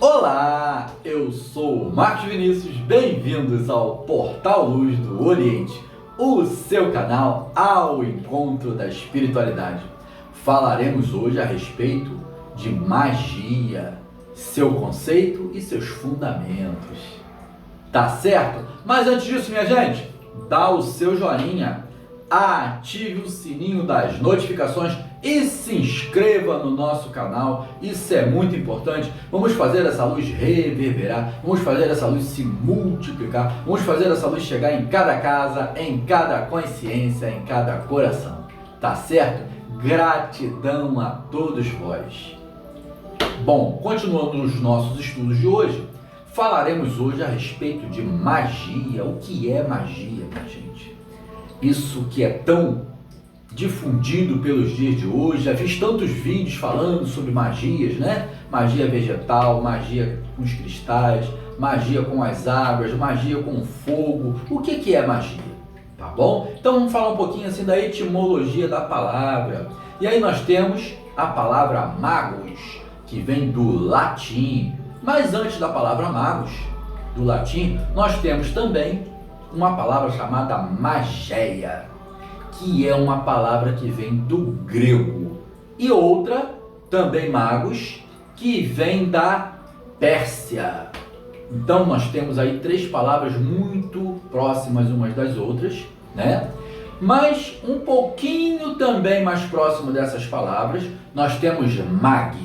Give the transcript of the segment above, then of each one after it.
Olá, eu sou Marcos Vinícius, bem-vindos ao Portal Luz do Oriente, o seu canal ao encontro da espiritualidade. Falaremos hoje a respeito de magia, seu conceito e seus fundamentos. Tá certo? Mas antes disso, minha gente, dá o seu joinha, ative o sininho das notificações e se inscreva no nosso canal. Isso é muito importante. Vamos fazer essa luz reverberar, vamos fazer essa luz se multiplicar, vamos fazer essa luz chegar em cada casa, em cada consciência, em cada coração. Tá certo? Gratidão a todos vós. Bom, continuando os nossos estudos de hoje, falaremos hoje a respeito de magia. O que é magia, minha gente? Isso que é tão difundido pelos dias de hoje. Já fiz tantos vídeos falando sobre magias, né? Magia vegetal, magia com os cristais, magia com as águas, magia com o fogo. O que é magia? Tá bom? Então vamos falar um pouquinho assim da etimologia da palavra. E aí nós temos a palavra magos, que vem do latim. Mas antes da palavra magos, do latim, nós temos também uma palavra chamada mageia, que é uma palavra que vem do grego, e outra, também magos, que vem da Pérsia. Então nós temos aí três palavras muito próximas umas das outras, né? Mas um pouquinho também mais próximo dessas palavras, nós temos mag,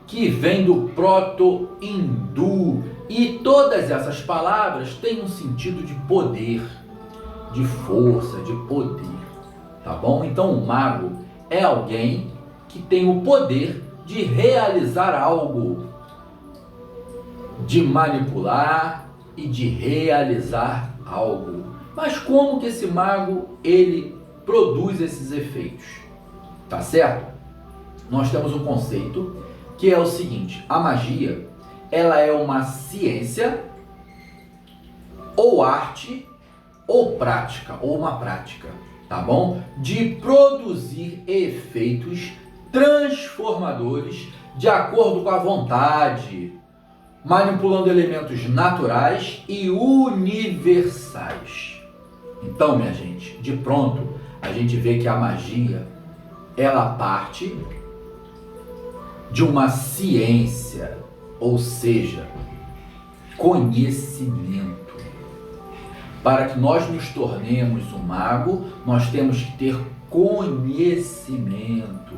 que vem do proto-hindu, e todas essas palavras têm um sentido de poder, de força, de poder, tá bom? Então o mago é alguém que tem o poder de realizar algo, de manipular e de realizar algo. Mas como que esse mago, ele produz esses efeitos? Tá certo? Nós temos um conceito que é o seguinte: a magia, ela é uma ciência, ou arte, ou prática, ou uma prática, tá bom? De produzir efeitos transformadores de acordo com a vontade, manipulando elementos naturais e universais. Então, minha gente, de pronto, a gente vê que a magia, ela parte de uma ciência, ou seja, conhecimento. Para que nós nos tornemos um mago, nós temos que ter conhecimento.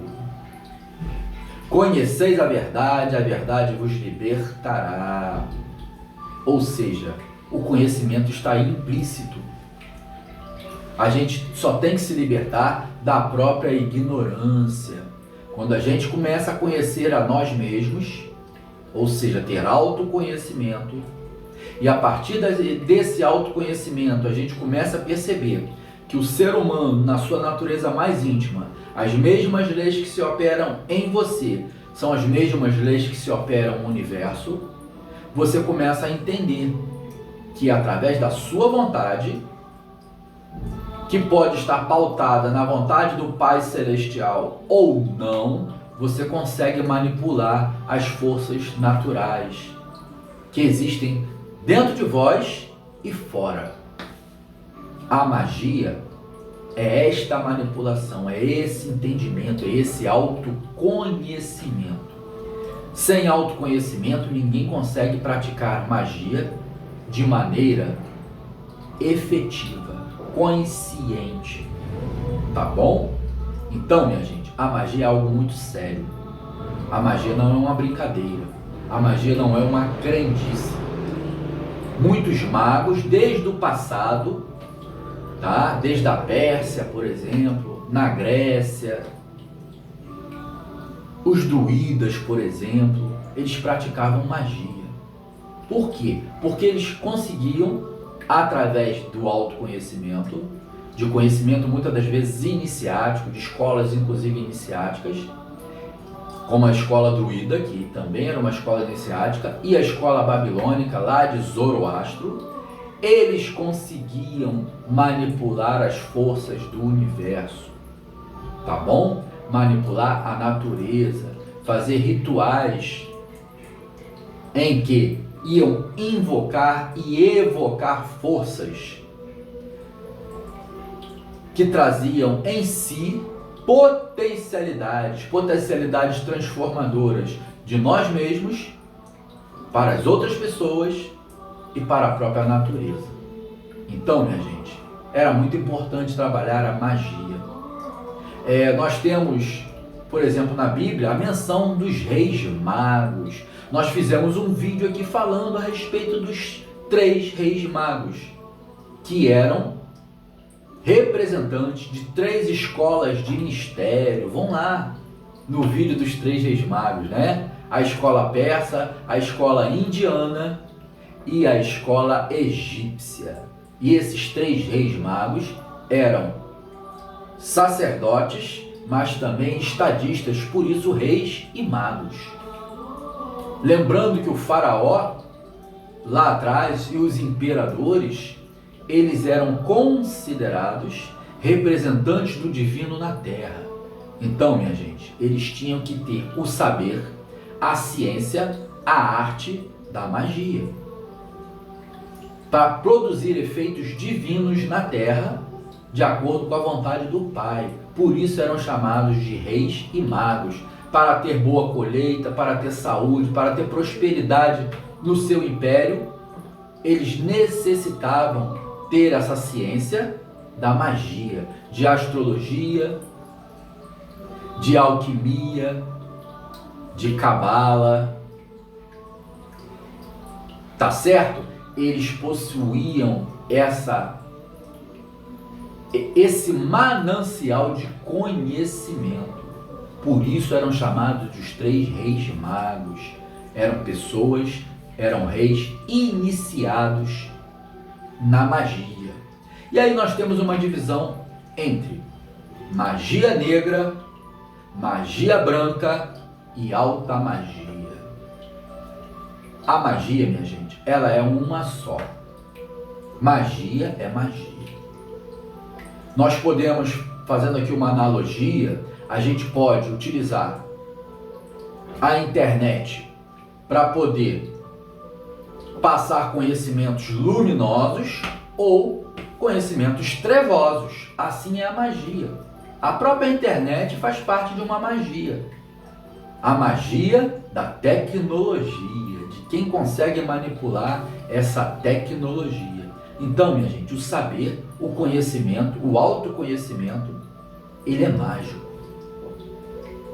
Conheceis a verdade vos libertará. Ou seja, o conhecimento está aí implícito. A gente só tem que se libertar da própria ignorância. Quando a gente começa a conhecer a nós mesmos, ou seja, ter autoconhecimento, e a partir desse autoconhecimento a gente começa a perceber que o ser humano, na sua natureza mais íntima, as mesmas leis que se operam em você são as mesmas leis que se operam no universo, você começa a entender que através da sua vontade, que pode estar pautada na vontade do Pai Celestial ou não, você consegue manipular as forças naturais que existem dentro de vós e fora. A magia é esta manipulação, é esse entendimento, é esse autoconhecimento. Sem autoconhecimento, ninguém consegue praticar magia de maneira efetiva, consciente. Tá bom? Então, minha gente, a magia é algo muito sério. A magia não é uma brincadeira. A magia não é uma crendice. Muitos magos, desde o passado, tá? Desde a Pérsia, por exemplo, na Grécia, os druidas, por exemplo, eles praticavam magia. Por quê? Porque eles conseguiam, através do autoconhecimento, de conhecimento muitas das vezes iniciático, de escolas inclusive iniciáticas, como a escola druida, que também era uma escola iniciática, e a escola babilônica lá de Zoroastro, eles conseguiam manipular as forças do universo, tá bom? Manipular a natureza, fazer rituais em que iam invocar e evocar forças que traziam em si potencialidades transformadoras de nós mesmos para as outras pessoas e para a própria natureza. Então, minha gente, era muito importante trabalhar a magia. Nós temos, por exemplo, na Bíblia, a menção dos reis magos. Nós fizemos um vídeo aqui falando a respeito dos 3 reis magos, que eram representantes de 3 escolas de mistério. Vão lá no vídeo dos 3 reis magos, né? A escola persa, a escola indiana e a escola egípcia. E esses 3 reis magos eram sacerdotes, mas também estadistas, por isso reis e magos. Lembrando que o faraó, lá atrás, e os imperadores, eles eram considerados representantes do divino na terra. Então, minha gente, eles tinham que ter o saber, a ciência, a arte da magia, para produzir efeitos divinos na terra, de acordo com a vontade do Pai. Por isso eram chamados de reis e magos, para ter boa colheita, para ter saúde, para ter prosperidade no seu império. Eles necessitavam ter essa ciência da magia, de astrologia, de alquimia, de cabala. Tá certo? Eles possuíam esse manancial de conhecimento. Por isso eram chamados dos 3 reis magos. Eram pessoas, eram reis iniciados na magia. E aí nós temos uma divisão entre magia negra, magia branca e alta magia. A magia, minha gente, ela é uma só. Magia é magia. Nós podemos, fazendo aqui uma analogia, a gente pode utilizar a internet para poder passar conhecimentos luminosos ou conhecimentos trevosos. Assim é a magia. A própria internet faz parte de uma magia. A magia da tecnologia, de quem consegue manipular essa tecnologia. Então, minha gente, o saber, o conhecimento, o autoconhecimento, ele é mágico.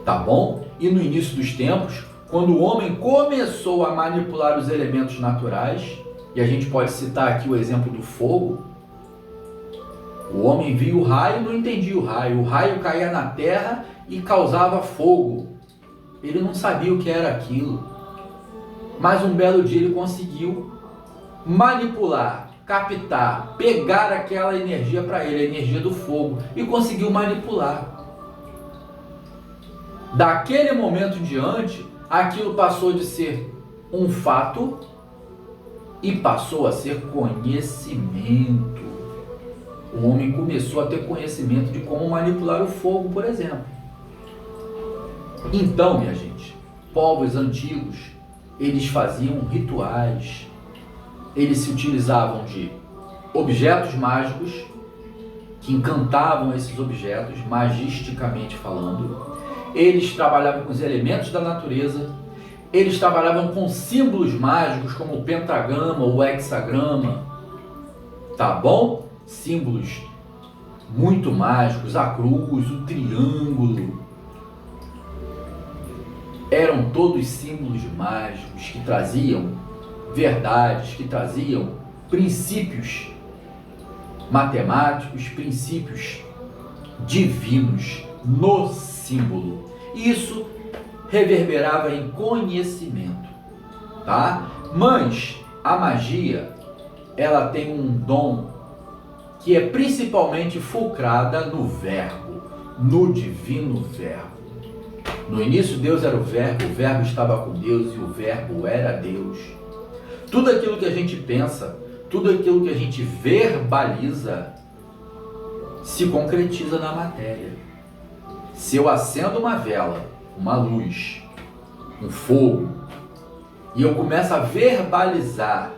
Tá bom? E no início dos tempos, quando o homem começou a manipular os elementos naturais, e a gente pode citar aqui o exemplo do fogo, o homem via o raio e não entendia o raio caía na terra e causava fogo. Ele não sabia o que era aquilo, mas um belo dia ele conseguiu manipular, captar, pegar aquela energia para ele, a energia do fogo, e conseguiu manipular. Daquele momento em diante, aquilo passou de ser um fato e passou a ser conhecimento. O homem começou a ter conhecimento de como manipular o fogo, por exemplo. Então, minha gente, povos antigos, eles faziam rituais, eles se utilizavam de objetos mágicos, que encantavam esses objetos, magisticamente falando. Eles trabalhavam com os elementos da natureza, eles trabalhavam com símbolos mágicos, como o pentagrama ou o hexagrama, tá bom? Símbolos muito mágicos, a cruz, o triângulo. Eram todos símbolos mágicos que traziam verdades, que traziam princípios matemáticos, princípios divinos no símbolo. Isso reverberava em conhecimento, tá? Mas a magia, ela tem um dom que é principalmente fulcrada no verbo, no divino verbo. No início Deus era o verbo estava com Deus e o verbo era Deus. Tudo aquilo que a gente pensa, tudo aquilo que a gente verbaliza, se concretiza na matéria. Se eu acendo uma vela, uma luz, um fogo, e eu começo a verbalizar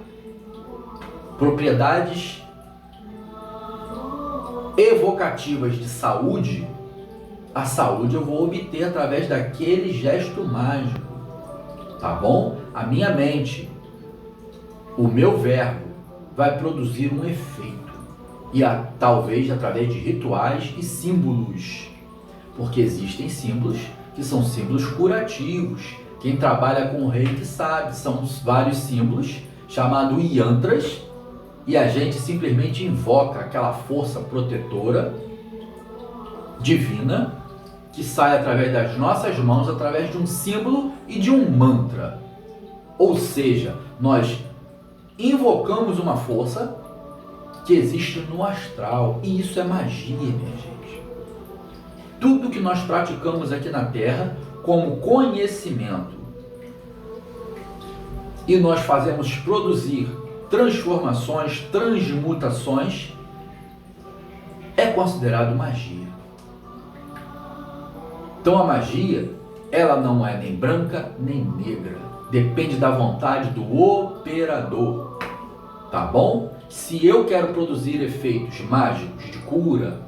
propriedades evocativas de saúde, a saúde eu vou obter através daquele gesto mágico, tá bom? A minha mente, o meu verbo vai produzir um efeito, e talvez através de rituais e símbolos, porque existem símbolos que são símbolos curativos. Quem trabalha com o reiki sabe, são vários símbolos chamados yantras, e a gente simplesmente invoca aquela força protetora divina que sai através das nossas mãos, através de um símbolo e de um mantra. Ou seja, nós invocamos uma força que existe no astral, e isso é magia, minha gente. Tudo que nós praticamos aqui na Terra como conhecimento e nós fazemos produzir transformações, transmutações, é considerado magia. Então a magia, ela não é nem branca nem negra, depende da vontade do operador, tá bom? Se eu quero produzir efeitos mágicos de cura,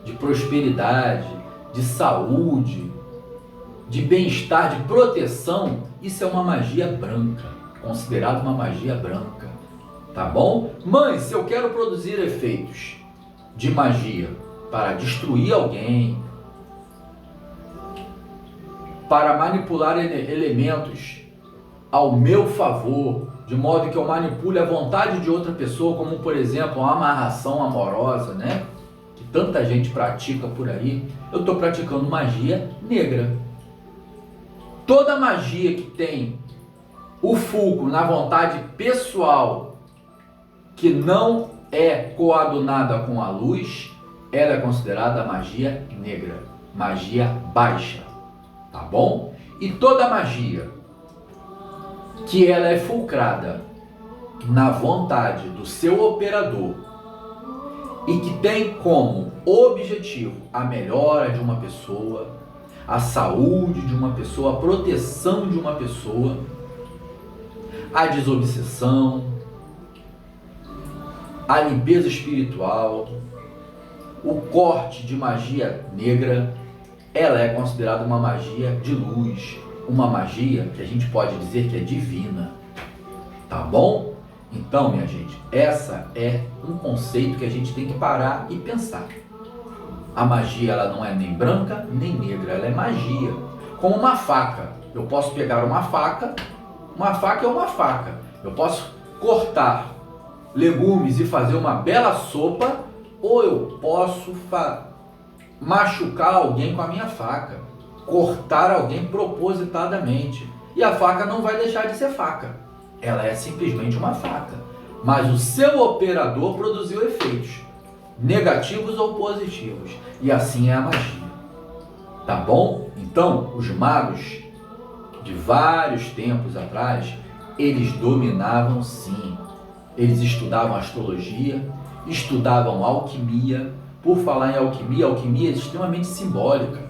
de prosperidade, de saúde, de bem-estar, de proteção, isso é uma magia branca, considerado uma magia branca, tá bom? Mas se eu quero produzir efeitos de magia para destruir alguém, para manipular elementos ao meu favor, de modo que eu manipule a vontade de outra pessoa, como por exemplo uma amarração amorosa, né? Que tanta gente pratica por aí, eu estou praticando magia negra. Toda magia que tem o fulcro na vontade pessoal, que não é coadunada com a luz, ela é considerada magia negra, magia baixa, tá bom? E toda magia que ela é fulcrada na vontade do seu operador e que tem como objetivo a melhora de uma pessoa, a saúde de uma pessoa, a proteção de uma pessoa, a desobsessão, a limpeza espiritual, o corte de magia negra, ela é considerada uma magia de luz, uma magia que a gente pode dizer que é divina, tá bom? Então, minha gente, essa é um conceito que a gente tem que parar e pensar. A magia, ela não é nem branca nem negra, ela é magia. Como uma faca, eu posso pegar uma faca é uma faca. Eu posso cortar legumes e fazer uma bela sopa, ou eu posso machucar alguém com a minha faca, cortar alguém propositadamente. E a faca não vai deixar de ser faca. Ela é simplesmente uma faca. Mas o seu operador produziu efeitos, negativos ou positivos. E assim é a magia. Tá bom? Então, os magos de vários tempos atrás, eles dominavam sim. Eles estudavam astrologia, estudavam alquimia. Por falar em alquimia, a alquimia é extremamente simbólica.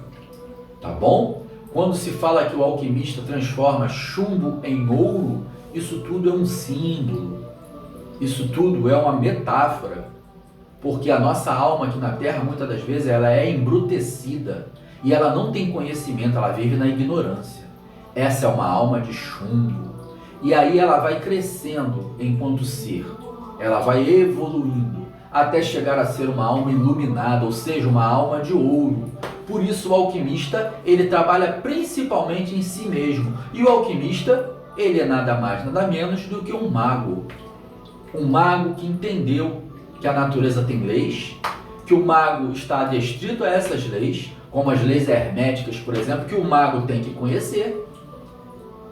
Tá bom? Quando se fala que o alquimista transforma chumbo em ouro, isso tudo é um símbolo. Isso tudo é uma metáfora. Porque a nossa alma aqui na Terra, muitas das vezes, ela é embrutecida. E ela não tem conhecimento, ela vive na ignorância. Essa é uma alma de chumbo. E aí ela vai crescendo enquanto ser. Ela vai evoluindo até chegar a ser uma alma iluminada, ou seja, uma alma de ouro. Por isso o alquimista, ele trabalha principalmente em si mesmo. E o alquimista, ele é nada mais, nada menos do que um mago. Um mago que entendeu que a natureza tem leis, que o mago está adstrito a essas leis, como as leis herméticas, por exemplo, que o mago tem que conhecer.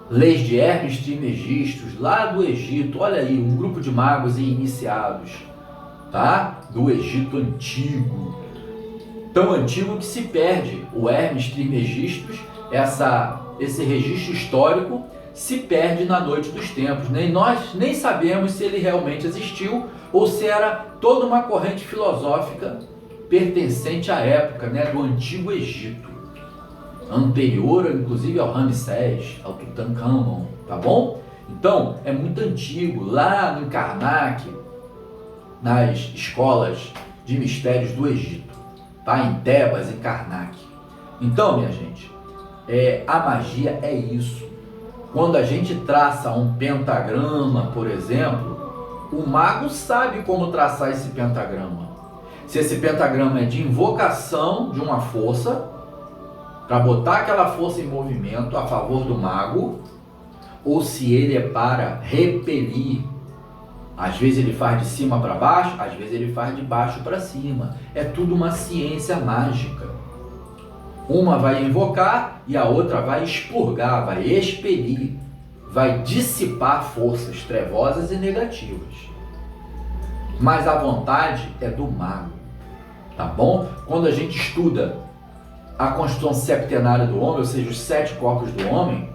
Leis de Hermes Trismegistus, lá do Egito, olha aí, um grupo de magos e iniciados, tá? Do Egito antigo, tão antigo que se perde. O Hermes Trismegistus, esse registro histórico, se perde na noite dos tempos. Nós nem sabemos se ele realmente existiu ou se era toda uma corrente filosófica pertencente à época, né, do Antigo Egito, anterior inclusive ao Ramsés, ao Tutankhamon, tá bom? Então, é muito antigo, lá no Karnak, nas escolas de mistérios do Egito, tá? Em Tebas, em Karnak. Então, minha gente, a magia é isso. Quando a gente traça um pentagrama, por exemplo, o mago sabe como traçar esse pentagrama. Se esse pentagrama é de invocação de uma força, para botar aquela força em movimento a favor do mago, ou se ele é para repelir. Às vezes ele faz de cima para baixo, às vezes ele faz de baixo para cima. É tudo uma ciência mágica. Uma vai invocar e a outra vai expurgar, vai expelir, vai dissipar forças trevosas e negativas. Mas a vontade é do mago, tá bom? Quando a gente estuda a constituição septenária do homem, ou seja, os 7 corpos do homem,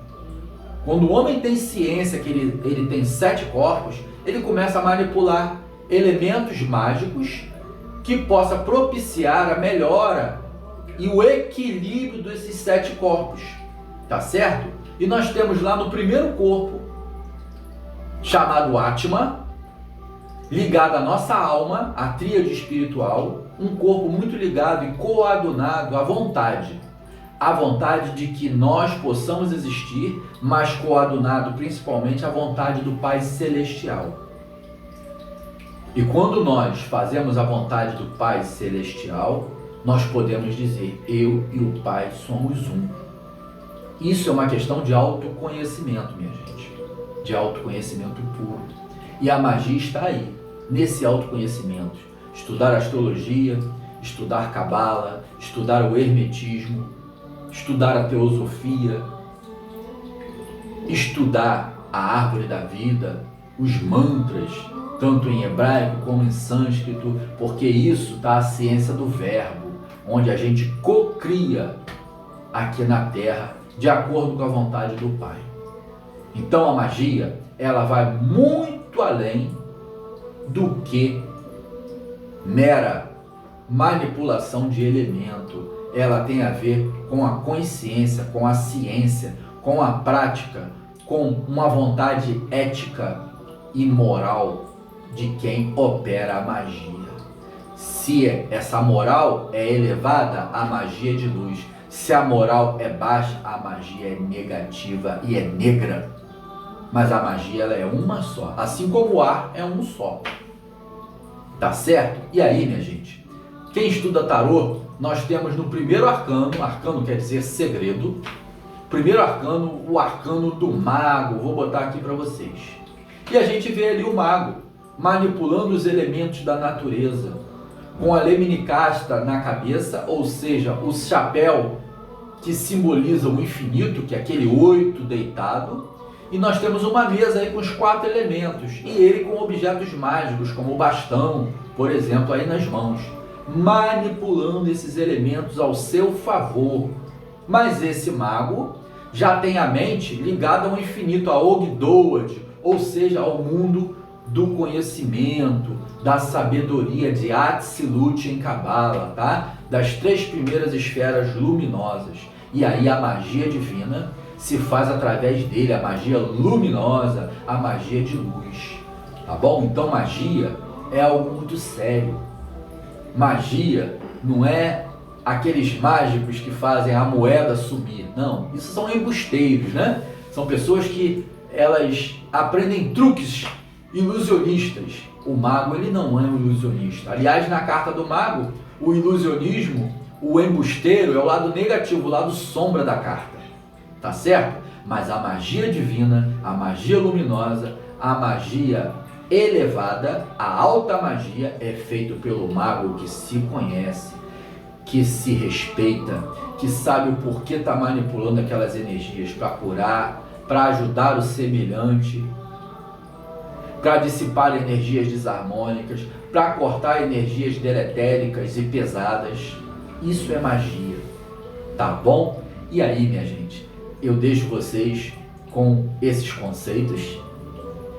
quando o homem tem ciência que ele tem 7 corpos, ele começa a manipular elementos mágicos que possa propiciar a melhora e o equilíbrio desses 7 corpos, tá certo? E nós temos lá no primeiro corpo, chamado Atma, ligado à nossa alma, a tríade espiritual, um corpo muito ligado e coadunado à vontade. A vontade de que nós possamos existir, mas coadunado principalmente à vontade do Pai Celestial. E quando nós fazemos a vontade do Pai Celestial, nós podemos dizer, eu e o Pai somos um. Isso é uma questão de autoconhecimento, minha gente. De autoconhecimento puro. E a magia está aí, nesse autoconhecimento. Estudar astrologia, estudar cabala, estudar o hermetismo, estudar a teosofia, estudar a árvore da vida, os mantras, tanto em hebraico como em sânscrito, porque isso está a ciência do verbo, onde a gente cocria aqui na Terra, de acordo com a vontade do Pai. Então a magia, ela vai muito além do que mera manipulação de elemento. Ela tem a ver com a consciência, com a ciência, com a prática, com uma vontade ética e moral de quem opera a magia. Se essa moral é elevada, a magia é de luz. Se a moral é baixa, a magia é negativa e é negra. Mas a magia, ela é uma só, assim como o ar é um só. Tá certo? E aí, minha gente, quem estuda tarô, nós temos no primeiro arcano, arcano quer dizer segredo, primeiro arcano, o arcano do mago, vou botar aqui para vocês. E a gente vê ali o mago manipulando os elementos da natureza, com a Lemnicasta na cabeça, ou seja, o chapéu que simboliza o infinito, que é aquele 8 deitado, e nós temos uma mesa aí com os 4 elementos, e ele com objetos mágicos, como o bastão, por exemplo, aí nas mãos, manipulando esses elementos ao seu favor. Mas esse mago já tem a mente ligada ao infinito, a Ogdoad, ou seja, ao mundo do conhecimento, da sabedoria, de Atzilut em Cabala, tá? Das 3 primeiras esferas luminosas. E aí a magia divina se faz através dele, a magia luminosa, a magia de luz, tá bom? Então magia é algo muito sério. Magia não é aqueles mágicos que fazem a moeda subir, não. Isso são embusteiros, né? São pessoas que elas aprendem truques ilusionistas. O mago, ele não é um ilusionista. Aliás, na carta do mago, o ilusionismo, o embusteiro, é o lado negativo, o lado sombra da carta. Tá certo? Mas a magia divina, a magia luminosa, a magia elevada, a alta magia é feito pelo mago que se conhece, que se respeita, que sabe o porquê está manipulando aquelas energias para curar, para ajudar o semelhante, para dissipar energias desarmônicas, para cortar energias deletéricas e pesadas. Isso é magia, tá bom? E aí, minha gente, eu deixo vocês com esses conceitos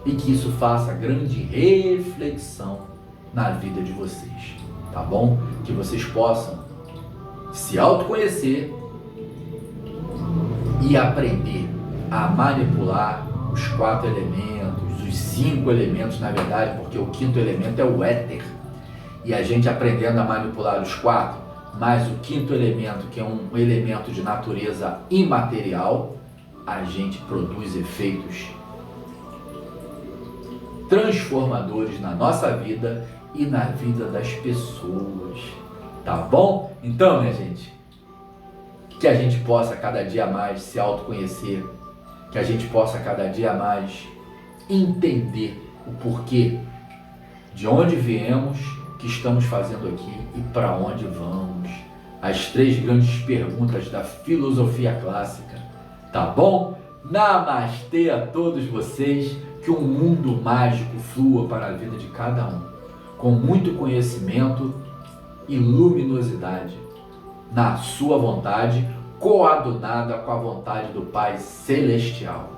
e que isso faça grande reflexão na vida de vocês, tá bom? Que vocês possam se autoconhecer e aprender a manipular os 4 elementos, os 5 elementos, na verdade, porque o 5º elemento é o éter. E a gente aprendendo a manipular os 4, mais o 5º elemento, que é um elemento de natureza imaterial, a gente produz efeitos transformadores na nossa vida e na vida das pessoas. Tá bom? Então, minha gente, que a gente possa cada dia mais se autoconhecer, que a gente possa cada dia mais entender o porquê, de onde viemos, o que estamos fazendo aqui e para onde vamos. As 3 grandes perguntas da filosofia clássica, tá bom? Namastê a todos vocês, que um mundo mágico flua para a vida de cada um, com muito conhecimento e luminosidade, na sua vontade, coadunada com a vontade do Pai Celestial.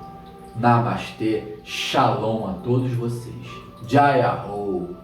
Namastê, Shalom a todos vocês. Jai Ho.